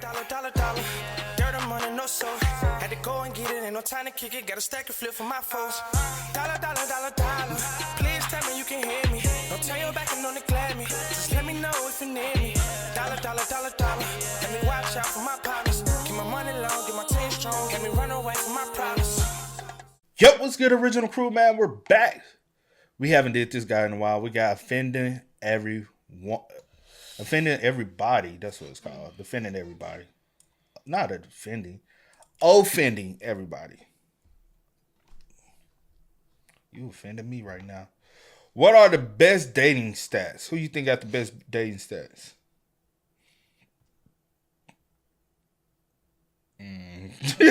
Dollar. Dirt on money, no soul. Had to go and get it, ain't no time to kick it. Got a stack and flip for my foes. Dollar. Please tell me you can hear me. Don't turn your back and don't neglect me. Just let me know if you need me. Dollar. Let me watch out for my partners. Keep my money long, get my team strong. Let me run away from my problems. Yep, what's good, original crew, man? We're back. We haven't did this guy in a while. We got offending everybody. That's what it's called. Defending everybody. Not a defending. Offending everybody. You offended me right now. What are the best dating stats? Who you think got the best dating stats? She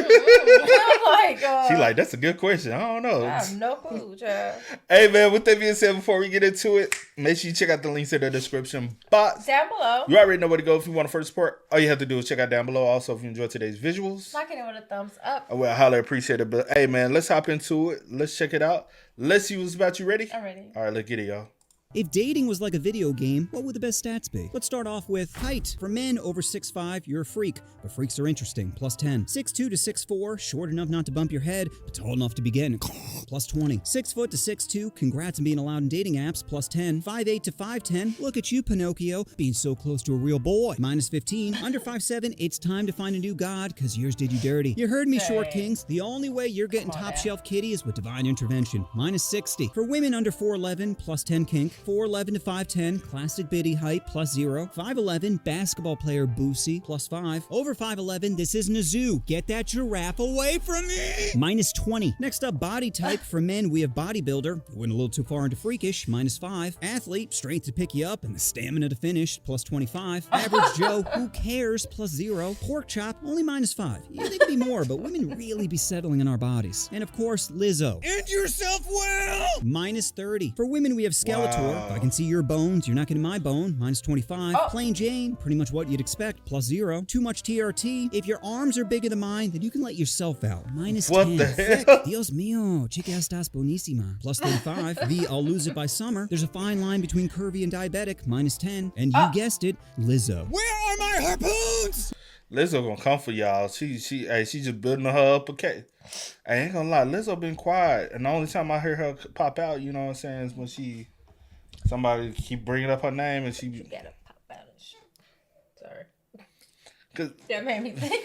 like, that's a good question. I don't know. I have no clue, child. Hey, man, with that being said, before we get into it, make sure you check out the links in the description box. Down below. You already know where to go if you want to first support. All you have to do is check out down below. Also, if you enjoyed today's visuals, Knocking it with a thumbs up. I highly appreciate it. But, hey, man, let's hop into it. Let's check it out. Let's see what's about. You ready? I'm ready. All right, let's get it, y'all. If dating was like a video game, what would the best stats be? Let's start off with height. For men over 6'5", you're a freak, but freaks are interesting, plus 10. 6'2" to 6'4", short enough not to bump your head, but tall enough to begin, plus 20. 6 foot to 6'2", congrats on being allowed in dating apps, plus 10. 5'8" to 5'10", look at you, Pinocchio, being so close to a real boy, minus 15. Under 5'7", it's time to find a new god, cause yours did you dirty. You heard me, short kings. The only way you're getting top shelf kitty is with divine intervention, minus 60. For women under 4'11", plus 10 kink. 4'11" to 5'10", classic biddy height, plus 0. 5'11", basketball player Boosie, plus 5. Over 5'11", this isn't a zoo. Get that giraffe away from me! Minus 20. Next up, body type. For men, we have bodybuilder. Went a little too far into freakish, minus 5. Athlete, strength to pick you up, and the stamina to finish, plus 25. Average Joe, who cares, plus 0. Pork chop, only minus 5. Yeah, they could be more, but women really be settling in our bodies. And of course, Lizzo. End yourself well! Minus 30. For women, we have Skeletor. Wow. If I can see your bones, you're not getting my bone, minus 25. Plain Jane, pretty much what you'd expect, plus 0. Too much TRT. If your arms are bigger than mine, then you can let yourself out, minus 10. What the hell? Dios mío, chica estás buenísima, plus 35. I'll lose it by summer. There's a fine line between curvy and diabetic, minus 10. And you guessed it, Lizzo. Where are my harpoons? Lizzo gonna come for y'all. She just building her up. Okay, I ain't gonna lie. Lizzo been quiet, and the only time I hear her pop out, you know what I'm saying, is when somebody keep bringing up her name, and she Gotta pop out and shit. Sorry. Cause That made me think.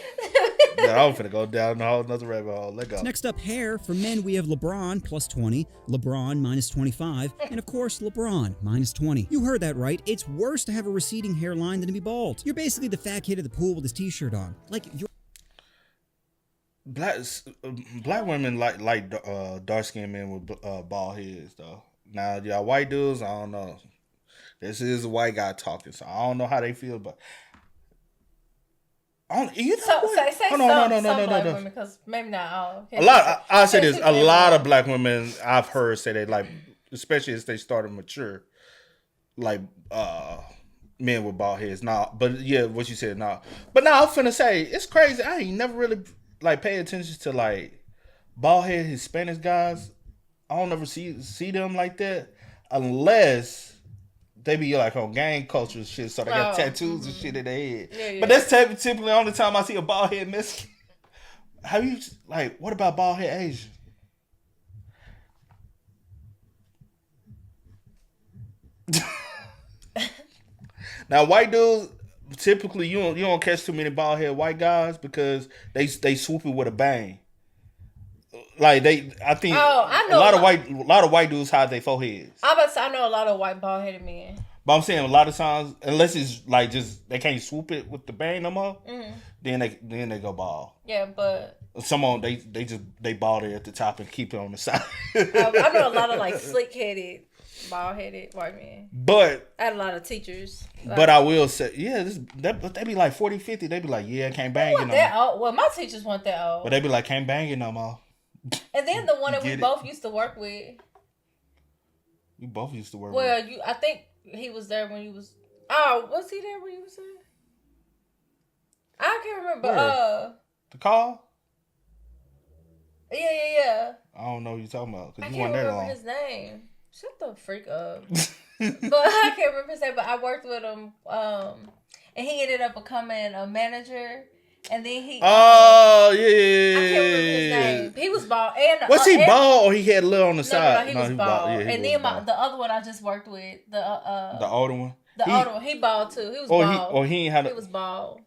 I'm finna go down a whole another rabbit hole. Let go. Next up, hair. For men, we have LeBron, plus 20. LeBron, minus 25. And of course, LeBron, minus 20. You heard that right. It's worse to have a receding hairline than to be bald. You're basically the fat kid at the pool with his t-shirt on. Like, you're... Black women like dark-skinned men with bald heads, though. Now, y'all white dudes, I don't know. This is a white guy talking, so I don't know how they feel, but... Say no. Because maybe not all. I say this. A lot of black women I've heard say they like, especially as they start to mature, like men with bald heads. Nah, but yeah, what you said. Nah, but now I'm finna say it's crazy. I ain't never really like pay attention to like bald head Hispanic guys. I don't ever see them like that unless they be like on gang culture and shit, so they got tattoos and shit in their head. Yeah. But that's typically the only time I see a bald head Mexican. Have you like what about bald head Asian? Now white dudes typically you don't catch too many bald head white guys because they swoop it with a bang. Like I think I know a lot of white dudes hide their foreheads. I know a lot of white bald headed men. But I'm saying a lot of times, unless it's like just they can't swoop it with the bang no more, then they go bald. Yeah, but someone they bald it at the top and keep it on the side. I know a lot of like slick headed, bald headed white men. But I had a lot of teachers. But I will say, but they be like 40, 50. They be like, yeah, can't bang it no more. Well, my teachers weren't that old. But they be like, can't bang it no more. And then the one that we both used to work with. You both used to work with. Well, I think he was there when you was. Oh, was he there when you was there? I can't remember. Where? The call? Yeah. I don't know what you're talking about. I can't remember his name. Shut the freak up. But I can't remember his name. But I worked with him. and he ended up becoming a manager. And then he. Oh yeah. I can't remember his name. He was bald. And Was he bald or he had a little on the side? No, he was bald. Yeah, and then the other one I just worked with, the older one. The older one, he bald too. He was bald. He ain't had. He was bald.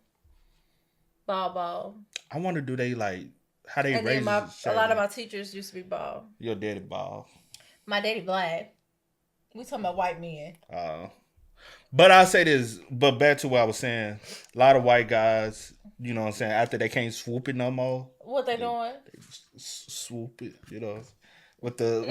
Bald. I wonder, do they like how they raise? And then a lot of my teachers used to be bald. Your daddy bald. My daddy black. We talking about white men. But I say this. But back to what I was saying, a lot of white guys. You know what I'm saying? After they can't swoop it no more. What they doing? They swoop it, with the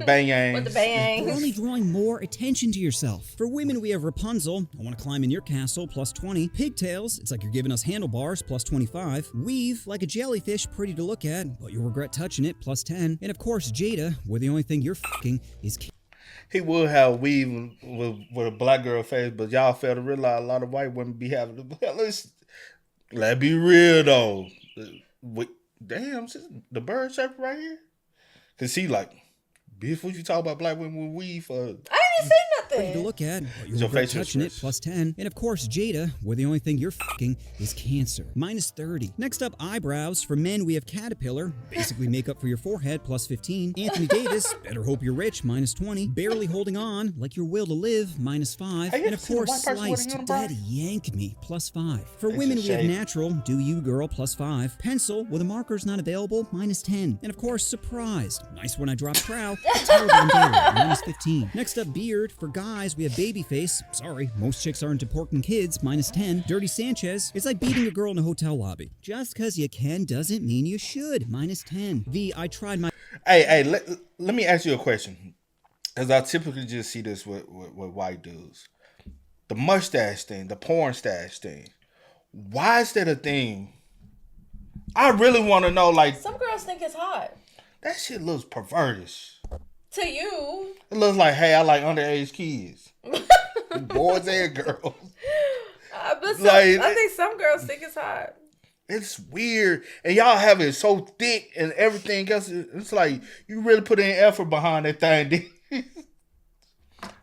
bangs. With the bangs. You're only drawing more attention to yourself. For women, we have Rapunzel, I want to climb in your castle, plus 20. Pigtails, it's like you're giving us handlebars, plus 25. Weave, like a jellyfish, pretty to look at, but you'll regret touching it, plus 10. And of course, Jada, where the only thing you're fucking is... He would have weave with a black girl face, but y'all fail to realize a lot of white women be having the... Let's be real though. Damn, the bird shape right here. Cause he like, bitch, what you talk about black women with weave for? I didn't say nothing. To look at, but you'll regret touching it, plus 10. And of course, Jada, where the only thing you're fucking is cancer, minus 30. Next up, eyebrows. For men, we have Caterpillar, basically makeup for your forehead, plus 15. Anthony Davis, better hope you're rich, minus 20. Barely holding on, like your will to live, minus 5. And of course, sliced, daddy, yank me, plus 5. For women, we have natural, do you girl, plus 5. Pencil, with a marker's not available, minus 10. And of course, surprised. Nice when I drop trow, terrible and daily, minus 15. Next up, beard. For guys, we have baby face. Sorry, most chicks aren't into porking kids, minus 10. Dirty Sanchez. It's like beating a girl in a hotel lobby. Just because you can doesn't mean you should, minus 10. I tried my... Hey, let me ask you a question. Because I typically just see this with white dudes. The mustache thing, the porn stash thing. Why is that a thing? I really want to know, like... Some girls think it's hot. That shit looks pervertish. To you. It looks like, hey, I like underage kids. Boys and girls. But I think some girls think it's hot. It's weird. And y'all have it so thick and everything else. It's like, you really put in effort behind that thing.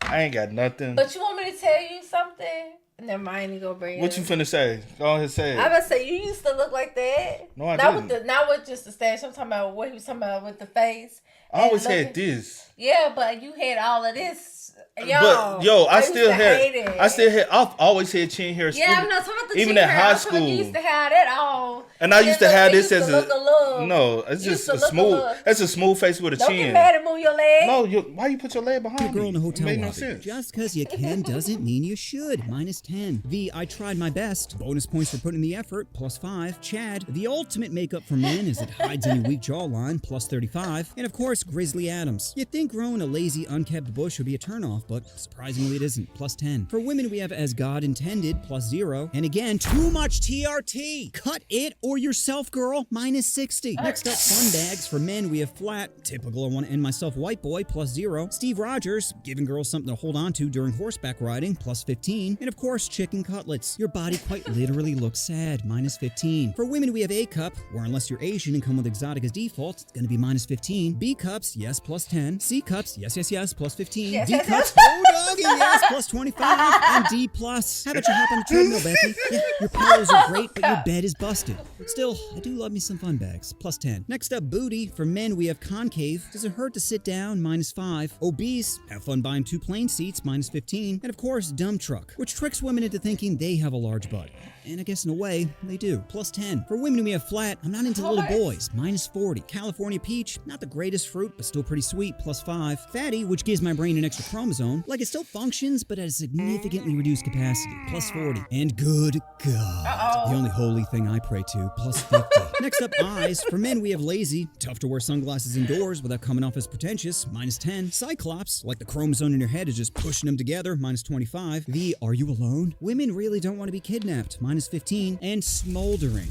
I ain't got nothing. But you want me to tell you something? Never mind, you go bring it. What you finna say? Go ahead and say it. I was about to say, you used to look like that. No, I didn't. Not with just the stash. I'm talking about what he was talking about with the face. I always had this. Yeah, but you had all of this. I still had. I've always had chin hair. Yeah, I'm not talking about the even chin at hair. high school. You used to have that all. And I used to have this as it's just a smooth. That's a smooth face with a chin. Don't get mad and move your leg. No, why you put your leg behind me? A girl in a hotel lobby. No sense. Just because you can doesn't mean you should. Minus 10. I tried my best. Bonus points for putting in the effort. Plus 5. Chad, the ultimate makeup for men as it hides any weak jawline. Plus 35. And of course, Grizzly Adams. You'd think growing a lazy, unkept bush would be a turnoff, but surprisingly it isn't. Plus 10. For women, we have As God Intended. Plus 0. And again, too much TRT. Cut it or yourself, girl. Minus 60. Next up, fun bags. For men, we have Flat. Typical, I want to end myself, white boy. Plus 0. Steve Rogers. Giving girls something to hold on to during horseback riding. Plus 15. And of course, chicken cutlets. Your body quite literally looks sad. Minus 15. For women, we have A cup, where unless you're Asian and come with exotic as default, it's going to be minus 15. B cups, yes, plus 10. C cups, yes, plus 15. Yes, D cups, oh doggy, yes, plus 25. And D plus. How about you hop on the treadmill, Becky? Yeah, your pillows are great, but your bed is busted. Still, I do love me some fun bags. Plus 10. Next up, booty. For men, we have concave. Does it hurt to sit down? Minus 5. Obese. Have fun buying 2 plane seats. Minus 15. And of course, dumb truck, which tricks women into thinking they have a large butt. And I guess in a way, they do. Plus 10. For women, we have flat. I'm not into little boys. Minus 40. California peach. Not the greatest fruit, but still pretty sweet. Plus 5. Fatty, which gives my brain an extra chromosome. Like it still functions, but at a significantly reduced capacity. Plus 40. And good God. The only holy thing I pray to. Plus 50. Next up, eyes. For men, we have lazy. Tough to wear sunglasses indoors without coming off as pretentious. Minus 10. Cyclops. Like the chromosome in your head is just pushing them together. Minus 25. The Are You Alone? Women really don't want to be kidnapped. Minus 15. And smoldering.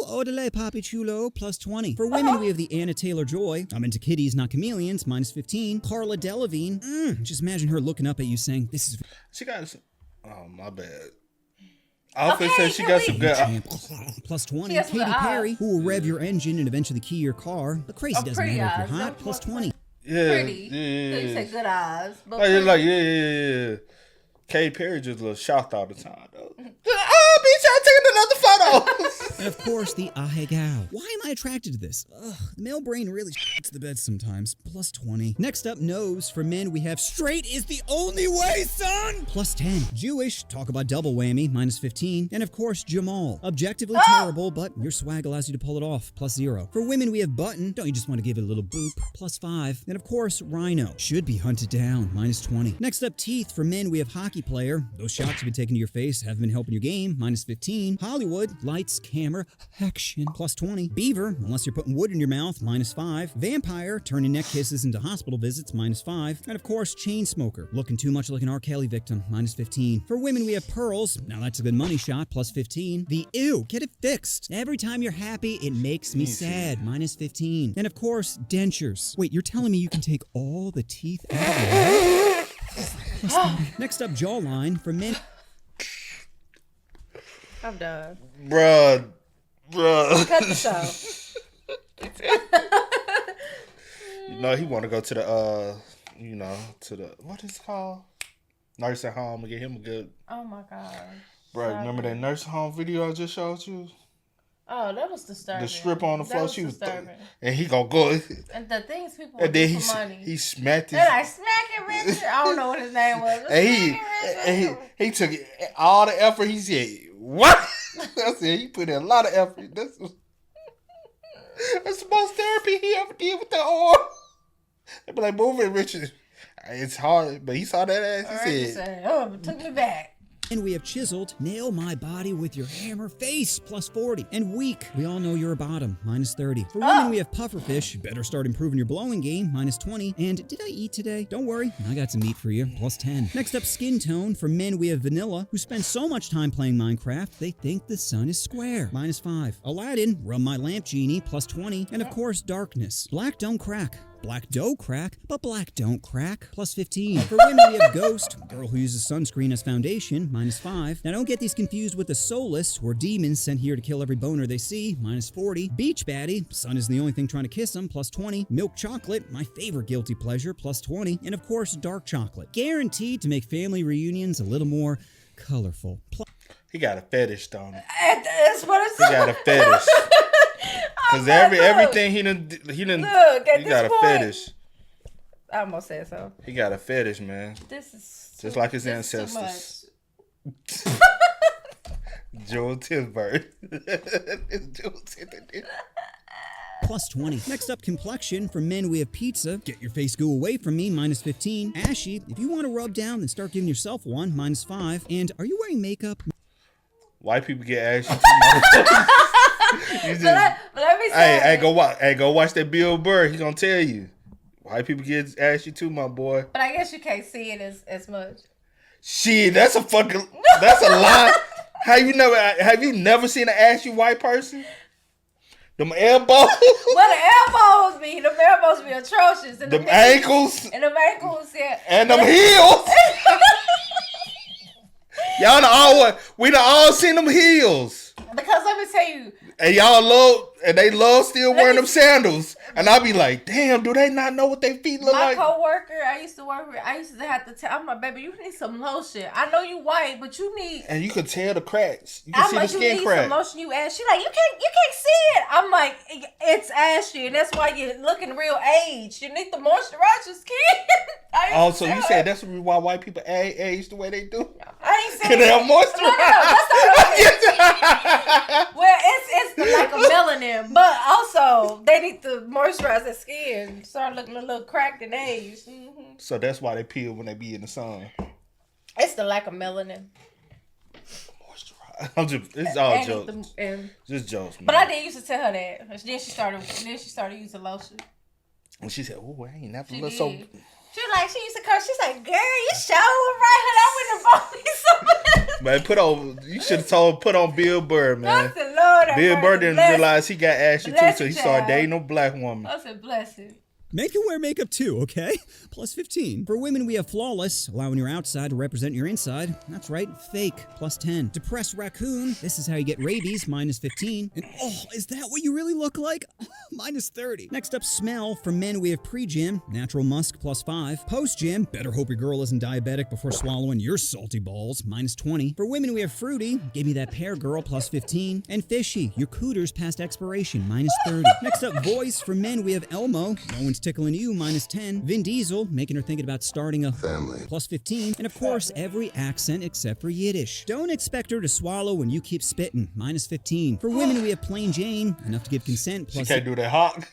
Odele Papi Chulo, plus 20. For women, we have the Anna Taylor-Joy. I'm into kitties, not chameleons, minus 15. Carla Delevingne. Just imagine her looking up at you saying, this is... She got... Oh, my bad. Alfred said she got some good... Plus 20. Katy Perry, who will rev your engine and eventually key your car. But crazy doesn't matter if you're hot. Plus 20. Yeah. Pretty. Yeah. So you say good eyes. But yeah. Katy Perry just a little shocked all the time, though. bitch, I'm taking another photo. And of course, the ahegao. Why am I attracted to this? Ugh, the male brain really shits the bed sometimes. Plus 20. Next up, nose. For men, we have straight is the only way, son! Plus 10. Jewish. Talk about double whammy. Minus 15. And of course, Jamal. Objectively terrible, but your swag allows you to pull it off. Plus 0. For women, we have button. Don't you just want to give it a little boop? Plus 5. And of course, rhino. Should be hunted down. Minus 20. Next up, teeth. For men, we have hockey player. Those shots you've been taking to your face haven't been helping your game. Minus 15. Hollywood. Lights, camera, action. Plus 20. Beaver. Unless you're putting wood in your mouth. Minus 5. Vampire. Turning neck kisses into hospital visits. Minus 5. And of course, chain smoker. Looking too much like an R. Kelly victim. Minus 15. For women, we have pearls. Now that's a good money shot. Plus 15. The ew. Get it fixed. Every time you're happy, it makes me sad. Minus 15. And of course, dentures. Wait, you're telling me you can take all the teeth out of your head? Plus 30. Next up, jawline. For men. I'm done. Bruh. Cut the show. You know, he want to go to the, to the, what is it called? Nursing home and get him a good. Oh my God. Bro, remember that nursing home video I just showed you? Oh, that was disturbing. The strip on the floor, was she was disturbing. And he gonna go. And the things people And then do for money. he smacked his. And I smack it, Richard. I don't know what his name was. And he took all the effort. He said, "What?" I said he put in a lot of effort. That's the most therapy he ever did with the arm. They be like, "Move it, Richard." It's hard, but he saw that ass. He said, "Oh, it took me back." And we have chiseled, nail my body with your hammer face, plus 40. And weak, we all know you're a bottom, minus 30. For women, we have pufferfish, better start improving your blowing game, minus 20. And did I eat today? Don't worry, I got some meat for you, plus 10. Next up, skin tone. For men, we have vanilla, who spend so much time playing Minecraft, they think the sun is square, minus 5. Aladdin, rub my lamp genie, plus 20. And of course, darkness. Black don't crack. Black dough crack, but black don't crack, plus 15. For women, we have ghost, girl who uses sunscreen as foundation, minus 5. Now don't get these confused with the soulless, or demons sent here to kill every boner they see, minus 40. Beach baddie, sun is the only thing trying to kiss them, plus 20. Milk chocolate, my favorite guilty pleasure, plus 20. And of course, dark chocolate, guaranteed to make family reunions a little more colorful. he got a fetish, don't he? That's what it's. He got a fetish. Because everything he done, Look, he this got a point, fetish. I almost said so. He got a fetish, man. This is Just like his this is ancestors. Joel Tisberg. Plus 20. Next up, complexion. For men, we have pizza. Get your face goo away from me, minus 15. Ashy. If you want to rub down, then start giving yourself one, minus 5. And are you wearing makeup? White people get ashy too much. But let me say, hey, go watch that Bill Burr. He gonna tell you. White people get ashy too, my boy. but I guess you can't see it as much. Shit, that's a lie. Have you never seen an ashy white person? Them elbows. Well, the elbows be atrocious. And Them ankles. And them ankles, yeah. And them heels. We done all seen them heels. Because let me tell you, And they love still wearing them sandals. And I be like, damn, do they not know what their feet look my like? coworker I used to work with, I used to have to tell, I'm like, baby, you need some lotion. I know you white, but you need. And you can tell the cracks. You can I'm see like, the you skin need crack. some lotion. You ask, she like, you can't see it. I'm like, it's ashy, and that's why you're looking real aged. You need to moisturize your skin. Oh, so you said that's why white people age the way they do? I ain't saying Can they have moisture? No, that's not what well, it's like a melanin, but also they need to moisturize their skin. Start looking a little cracked and aged. Mm-hmm. So that's why they peel when they be in the sun. It's the lack of melanin. Moisturize. It's all jokes. Just jokes, man. But I did used to tell her that. Then she started using lotion. And she said, "Oh, I ain't never She looked did. so." She used to come. She's like, "Girl, you sure right? I went and bought me some." Man, you should have put on Bill Burr, man. I said, Lord, Bill Burr didn't realize he got ashy too, Bless so he you, started child. dating a black woman. I said, bless it. Men can wear makeup too, okay? Plus 15. For women, we have flawless, allowing your outside to represent your inside. That's right, fake. Plus 10. Depressed raccoon. This is how you get rabies. Minus 15. And oh, is that what you really look like? Minus 30. Next up, smell. For men, we have pre-gym. Natural musk. Plus 5. Post-gym. Better hope your girl isn't diabetic before swallowing your salty balls. Minus 20. For women, we have fruity. Give me that pear girl. Plus 15. And fishy. Your cooter's past expiration. Minus 30. Next up, voice. For men, we have Elmo. No one's tickling you. Minus 10. Vin Diesel. Making her thinking about starting a family. Plus 15. And of course, every accent except for Yiddish. Don't expect her to swallow when you keep spitting. Minus 15. For women, we have plain Jane. Enough to give consent. Plus She can't do that hawk.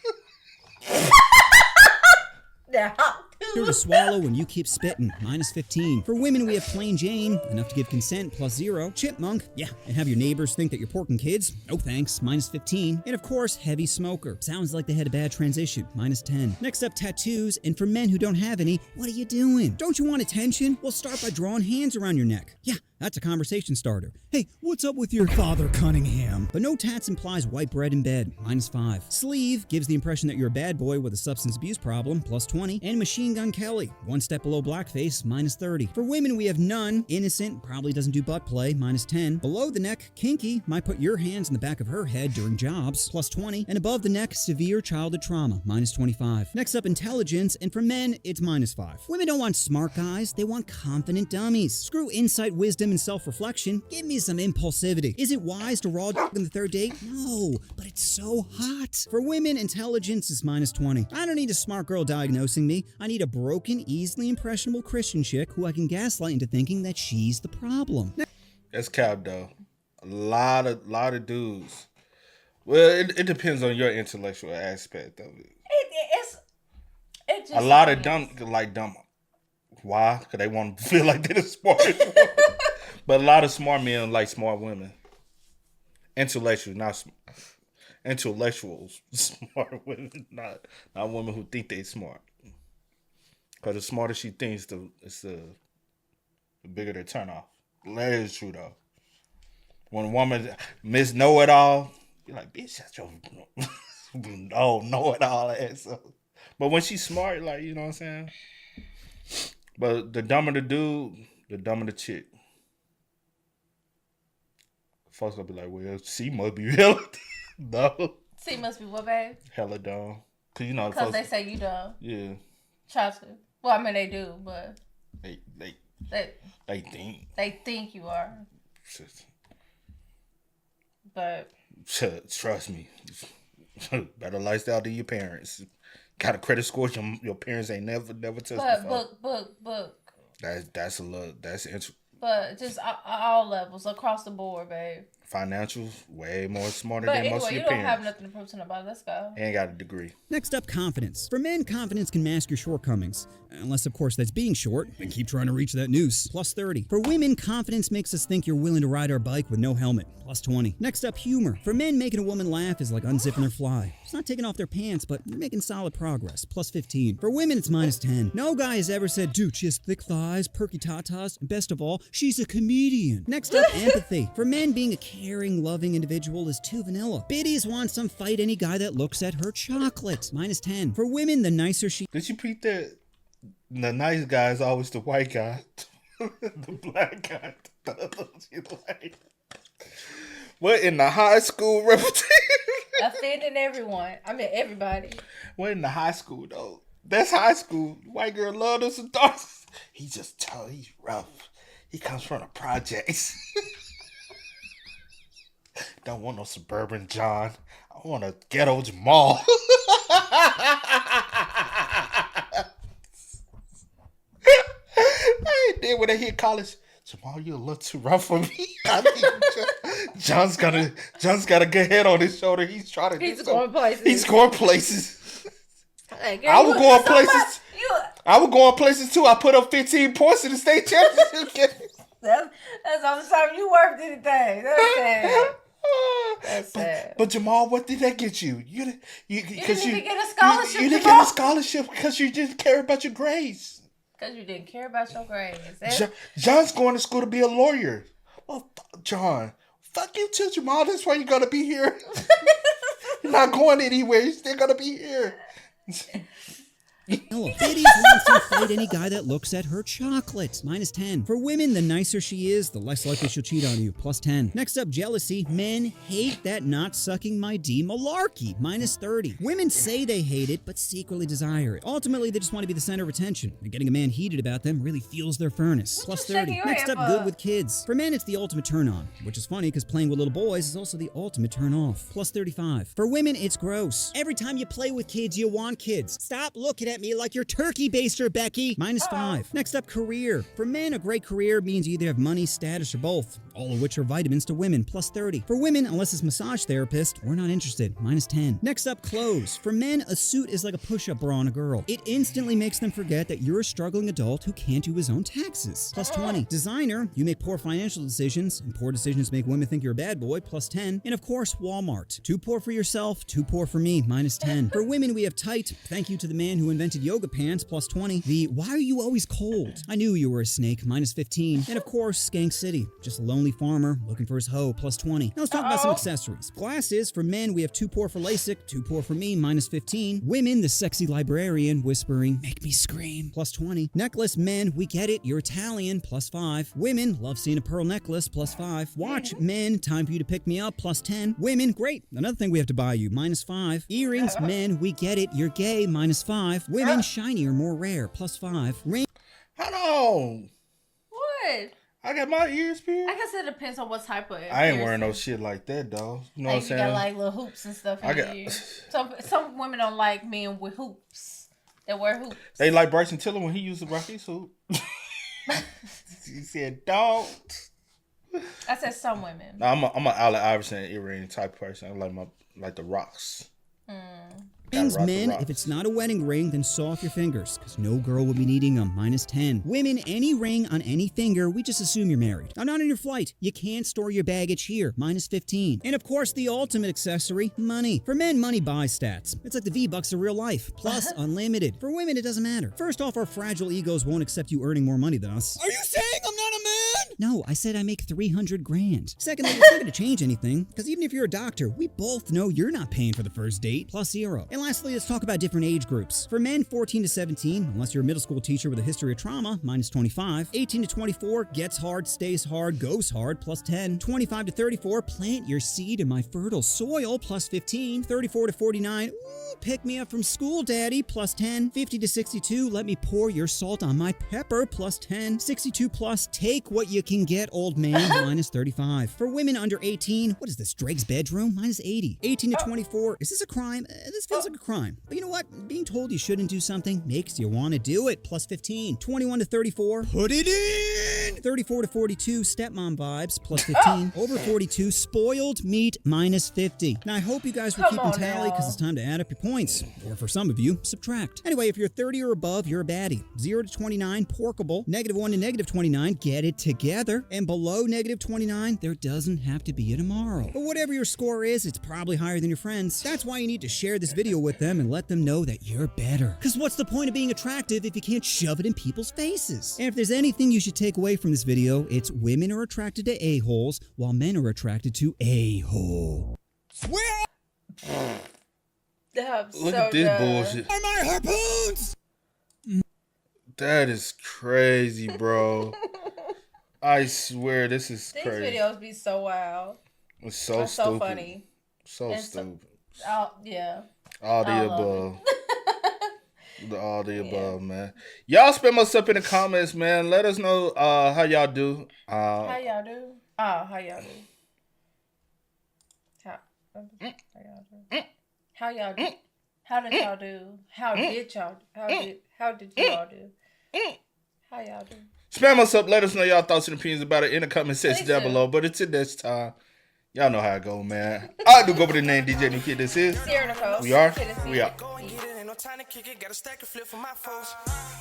That hot. Her to swallow when you keep spitting. Minus 15. For women, we have plain Jane. Enough to give consent. Plus 0. Chipmunk. Yeah. And have your neighbors think that you're porking kids. No thanks. Minus 15. And of course, heavy smoker. Sounds like they had a bad transition. Minus 10. Next up, tattoos. And for men who don't have any, what are you doing? Don't you want attention? Well, start by drawing hands around your neck. Yeah. That's a conversation starter. Hey, what's up with your Father Cunningham? But no tats implies white bread in bed. Minus 5. Sleeve gives the impression that you're a bad boy with a substance abuse problem. Plus 20. And Machine Gun Kelly. One step below blackface. Minus 30. For women, we have none. Innocent. Probably doesn't do butt play. Minus 10. Below the neck, kinky. Might put your hands in the back of her head during jobs. Plus 20. And above the neck, severe childhood trauma. Minus 25. Next up, intelligence. And for men, it's minus 5. Women don't want smart guys. They want confident dummies. Screw insight, wisdom, and self-reflection. Give me some impulsivity. Is it wise to raw dog on the third date? No, but it's so hot. For women, intelligence is minus 20. I don't need a smart girl diagnosing me. I need a broken, easily impressionable Christian chick who I can gaslight into thinking that she's the problem. That's cap though. A lot of dudes. Well, it depends on your intellectual aspect of it. It just A lot of dumb. Why? Because they want to feel like they're the smartest one. But a lot of smart men like smart women. Intellectuals, smart women, not women who think they smart. Because the smarter she thinks, the bigger the turn off. That is true though. When a woman miss know it all, you're like, bitch, that's your know it all ass. But when she's smart, like, you know what I'm saying? But the dumber the dude, the dumber the chick. Folks gonna be like, well, she must be hella no. C must be what, babe? Hella dumb. Cause you know, because they say you dumb. Yeah. Try to. Well, I mean they do, but they think. They think you are. But trust me, better lifestyle than your parents. Got a credit score your parents ain't never touched before. Book. That's a little interesting. But just all levels, across the board, babe. Financials, way more smarter but than anyway, most of your parents. But parents. you don't have nothing to prove to nobody. Let's go. Ain't got a degree. Next up, confidence. For men, confidence can mask your shortcomings. Unless, of course, that's being short and keep trying to reach that noose. Plus 30. For women, confidence makes us think you're willing to ride our bike with no helmet. Plus 20. Next up, humor. For men, making a woman laugh is like unzipping their fly. It's not taking off their pants, but you're making solid progress. Plus 15. For women, it's minus 10. No guy has ever said, dude, she has thick thighs, perky tatas, and best of all, she's a comedian. Next up, empathy. For men, being a caring, loving individual is too vanilla. Biddies want some fight any guy that looks at her chocolate. Minus 10. For women, the nicer she... Did you read that? The nice guy is always the white guy. The black guy. What in the high school reputation? Offending everyone. I mean, everybody. What in the high school, though? That's high school. White girl love us and darks. He's just tough. He's rough. He comes from the projects. Don't want no suburban John. I want a ghetto Jamal. Then when they hit college, Jamal, you a little too rough for me. I mean, John's got a good head on his shoulder. He's trying to. He's going places. He's going places. Hey, girl, I would go on places. I would go on places too. I put up 15 points in the state championship game. That's all the time you worked anything. That's sad. That's sad. But Jamal, what did that get you? You didn't get a scholarship. You didn't get a scholarship because you didn't care about your grades. Because you didn't care about your grades. John's going to school to be a lawyer. Well, John, fuck you too, Jamal. That's why you're going to be here. You're not going anywhere. You're still going to be here. Biddy's wants to fight any guy that looks at her chocolate. -10. For women, the nicer she is, the less likely she'll cheat on you. +10. Next up, jealousy. Men hate that not sucking my D malarkey. -30. Women say they hate it, but secretly desire it. Ultimately, they just want to be the center of attention, and getting a man heated about them really fuels their furnace. +30. Next up, good with kids. For men, it's the ultimate turn on, which is funny because playing with little boys is also the ultimate turn off. +35. For women, it's gross. Every time you play with kids, you want kids. Stop looking at me like you're turkey baster, Becky. -5. Next up, career. For men, a great career means you either have money, status, or both, all of which are vitamins to women. +30. For women, unless it's massage therapist, we're not interested. -10. Next up, clothes. For men, a suit is like a push-up bra on a girl. It instantly makes them forget that you're a struggling adult who can't do his own taxes. +20. Designer. You make poor financial decisions, and poor decisions make women think you're a bad boy. +10. And of course, Walmart. Too poor for yourself, too poor for me. -10. For women, we have tight. Thank you to the man who invented yoga pants. +20. The why are you always cold? I knew you were a snake. -15. And of course, Skank City. Just a lonely farmer looking for his hoe. +20. Now let's talk about some accessories. Glasses. For men, we have too poor for LASIK, too poor for me. -15. Women, the sexy librarian whispering, make me scream. +20. Necklace. Men, we get it. You're Italian. +5. Women, love seeing a pearl necklace. +5. Watch. Men, time for you to pick me up. +10. Women, great. Another thing we have to buy you. -5. Earrings. Men, we get it. You're gay. -5. Women, shinier, more rare. +5. Ring. Hold on. What? I got my ears pierced. I guess it depends on what type of. I ain't wearing no shit like that, though. You know what I'm saying? You got like little hoops and stuff in your ears. Some women don't like men with hoops. They wear hoops. They like Bryson Tiller when he used to rock his hoop. He said, "Don't." I said some women. No, I'm an Allen Iverson earring type person. I like the rocks. Rings, men, if it's not a wedding ring, then saw off your fingers, because no girl will be needing them. -10. Women, any ring on any finger, we just assume you're married. Now, not on your flight. You can't store your baggage here. -15. And of course, the ultimate accessory, money. For men, money buys stats. It's like the V-Bucks of real life, plus unlimited. For women, it doesn't matter. First off, our fragile egos won't accept you earning more money than us. Are you saying I'm not a man? No, I said I make 300 grand. Secondly, it's not going to change anything, because even if you're a doctor, we both know you're not paying for the first date, +0. And lastly, let's talk about different age groups. For men, 14 to 17, unless you're a middle school teacher with a history of trauma, -25. 18 to 24, gets hard, stays hard, goes hard, +10. 25 to 34, plant your seed in my fertile soil, +15. 34 to 49, ooh, pick me up from school, daddy, +10. 50 to 62, let me pour your salt on my pepper, +10. 62 plus, take what you can get, old man, -35. For women under 18, what is this, Drake's bedroom? -80. 18 to 24, is this a crime? This feels like a crime. But you know what? Being told you shouldn't do something makes you want to do it, +15. 21 to 34, put it in! 34 to 42, stepmom vibes, +15. Over 42, spoiled meat, -50. Now, I hope you guys were keeping tally, because it's time to add up your points. Or for some of you, subtract. Anyway, if you're 30 or above, you're a baddie. 0 to 29, porkable. -1 to -29, get it together. And below -29, there doesn't have to be a tomorrow. But whatever your score is, it's probably higher than your friends. That's why you need to share this video with them and let them know that you're better. Because what's the point of being attractive if you can't shove it in people's faces? And if there's anything you should take away from this video, it's women are attracted to a-holes while men are attracted to a-hole. Where Look at this bullshit. are my harpoons? That is crazy, bro. I swear this is These crazy. videos be so wild. It's so It's stupid. so funny. So stupid. Yeah. All the I love above. All the above, man. Y'all spam us up in the comments, man. Let us know how y'all do. How y'all do? How y'all do? How y'all do? How did y'all do? How did y'all do? How did you all do? How y'all do? Spam us up. Let us know y'all thoughts and opinions about it in the comment section Please down do. below. But until next time, y'all know how it go, man. I do go by the name DJ New Kid. This is. Sierra Nicole. We are. Kid and We are. Go and get it, ain't no time to kick it. Got a stack of flip for my foes.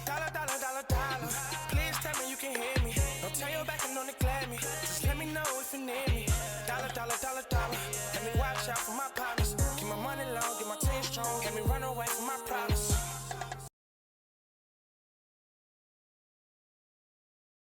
Dollar, dollar, dollar, dollar. Please tell me you can hear me. Don't turn your back and don't neglect me. Just let me know if you need me. Dollar, dollar, dollar, dollar. Let me watch out for my partners. Keep my money long, get my team strong. Let me run away from my problems.